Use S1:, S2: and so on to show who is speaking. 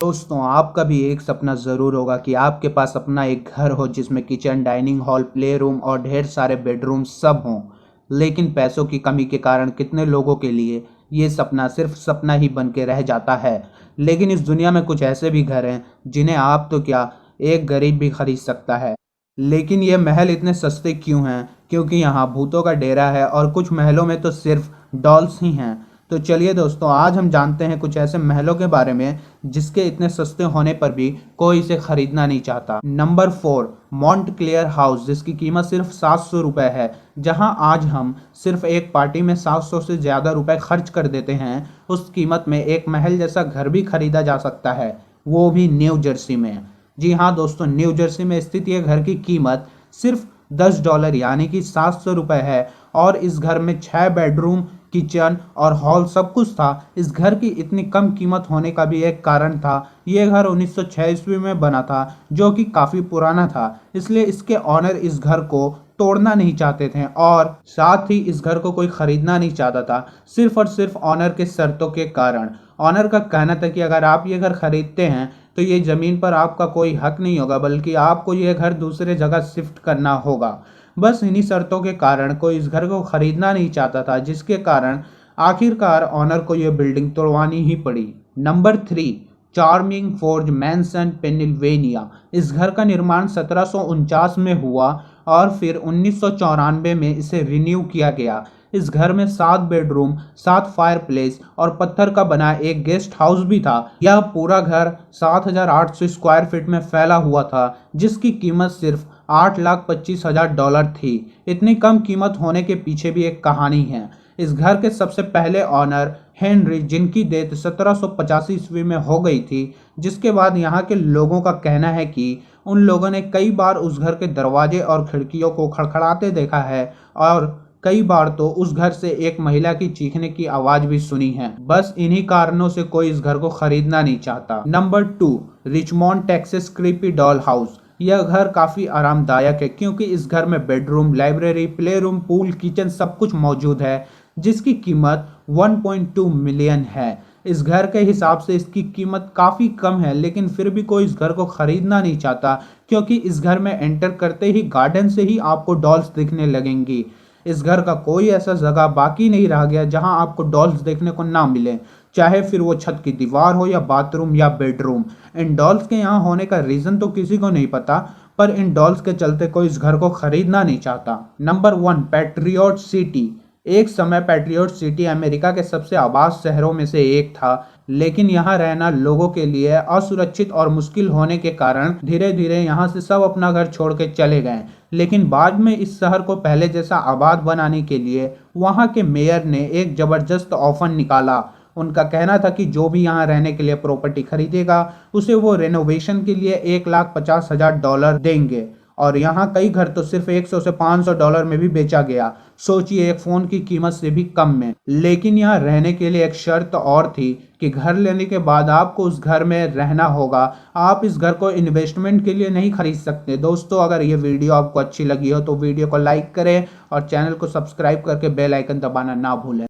S1: दोस्तों, आपका भी एक सपना ज़रूर होगा कि आपके पास अपना एक घर हो जिसमें kitchen, dining hall, play room और ढेर सारे बेडरूम सब हों। लेकिन पैसों की कमी के कारण कितने लोगों के लिए ये सपना सिर्फ सपना ही बन के रह जाता है। लेकिन इस दुनिया में कुछ ऐसे भी घर हैं जिन्हें आप तो क्या, एक गरीब भी खरीद सकता है। लेकिन ये महल इतने सस्ते क्यों हैं? क्योंकि यहाँ भूतों का डेरा है और कुछ महलों में तो सिर्फ डॉल्स ही हैं। तो चलिए दोस्तों, आज हम जानते हैं कुछ ऐसे महलों के बारे में जिसके इतने सस्ते होने पर भी कोई इसे खरीदना नहीं चाहता। नंबर 4, मॉन्ट क्लेयर हाउस, जिसकी कीमत सिर्फ 700 रुपये है। जहां आज हम सिर्फ एक पार्टी में 700 से ज़्यादा रुपए खर्च कर देते हैं, उस कीमत में एक महल जैसा घर भी खरीदा जा सकता है, वो भी न्यू जर्सी में। जी हाँ दोस्तों, न्यू जर्सी में स्थित ये घर की कीमत सिर्फ $10 यानी कि 700 रुपये है। और इस घर में 6 बेडरूम, किचन और हॉल सब कुछ था। इस घर की इतनी कम कीमत होने का भी एक कारण था। ये घर 1906 ईस्वी में बना था, जो कि काफ़ी पुराना था। इसलिए इसके ऑनर इस घर को तोड़ना नहीं चाहते थे और साथ ही इस घर को कोई खरीदना नहीं चाहता था, सिर्फ और सिर्फ ऑनर के शर्तों के कारण। ऑनर का कहना था कि अगर आप ये घर खरीदते हैं तो ये ज़मीन पर आपका कोई हक नहीं होगा, बल्कि आपको ये घर दूसरे जगह शिफ्ट करना होगा। बस इन्हीं शर्तों के कारण कोई इस घर को खरीदना नहीं चाहता था, जिसके कारण आखिरकार ऑनर को यह बिल्डिंग तोड़वानी ही पड़ी। Number 3, charming forge mansion, Pennsylvania. इस घर का निर्माण 1749 में हुआ और फिर 1994 में इसे रिन्यू किया गया। इस घर में 7 बेडरूम, 7 फायरप्लेस और पत्थर का बना एक गेस्ट हाउस भी था। यह पूरा घर 7,800 स्क्वायर फीट में फैला हुआ था, जिसकी कीमत सिर्फ $8,25,000 थी। इतनी कम कीमत होने के पीछे भी एक कहानी है। इस घर के सबसे पहले ऑनर हेनरी, जिनकी डेथ 1785 ईस्वी में हो गई थी, जिसके बाद यहाँ के लोगों का कहना है कि उन लोगों ने कई बार उस घर के दरवाजे और खिड़कियों को खड़खड़ाते देखा है और कई बार तो उस घर से एक महिला की चीखने की आवाज भी सुनी है। बस इन्हीं कारणों से कोई इस घर को खरीदना नहीं चाहता। Number 2, Richmond, Texas, creepy doll house. यह घर काफी आरामदायक है क्योंकि इस घर में bedroom, library, play room, pool, kitchen सब कुछ मौजूद है, जिसकी कीमत 1.2 मिलियन है। इस घर के हिसाब से इसकी कीमत काफ़ी कम है, लेकिन फिर भी कोई इस घर को खरीदना नहीं चाहता क्योंकि इस घर में एंटर करते ही गार्डन से ही आपको डॉल्स दिखने लगेंगी। इस घर का कोई ऐसा जगह बाकी नहीं रह गया जहां आपको डॉल्स देखने को ना मिले, चाहे फिर वो छत की दीवार हो या बाथरूम या बेडरूम। इन डॉल्स के यहाँ होने का रीज़न तो किसी को नहीं पता, पर इन डॉल्स के चलते कोई इस घर को खरीदना नहीं चाहता। Number 1, patriot city. एक समय पैट्रियट सिटी अमेरिका के सबसे आबाद शहरों में से एक था, लेकिन यहाँ रहना लोगों के लिए असुरक्षित और मुश्किल होने के कारण धीरे धीरे यहाँ से सब अपना घर छोड़ के चले गए। लेकिन बाद में इस शहर को पहले जैसा आबाद बनाने के लिए वहाँ के मेयर ने एक जबरदस्त ऑफर निकाला। उनका कहना था कि जो भी यहाँ रहने के लिए प्रॉपर्टी खरीदेगा उसे वो रेनोवेशन के लिए $1,50,000 देंगे। और यहाँ कई घर तो सिर्फ 100 से $500 में भी बेचा गया। सोचिए, एक फ़ोन की कीमत से भी कम में। लेकिन यहाँ रहने के लिए एक शर्त और थी कि घर लेने के बाद आपको उस घर में रहना होगा। आप इस घर को इन्वेस्टमेंट के लिए नहीं खरीद सकते। दोस्तों, अगर ये वीडियो आपको अच्छी लगी हो तो वीडियो को लाइक करें और चैनल को सब्सक्राइब करके बेल आइकन दबाना ना भूलें।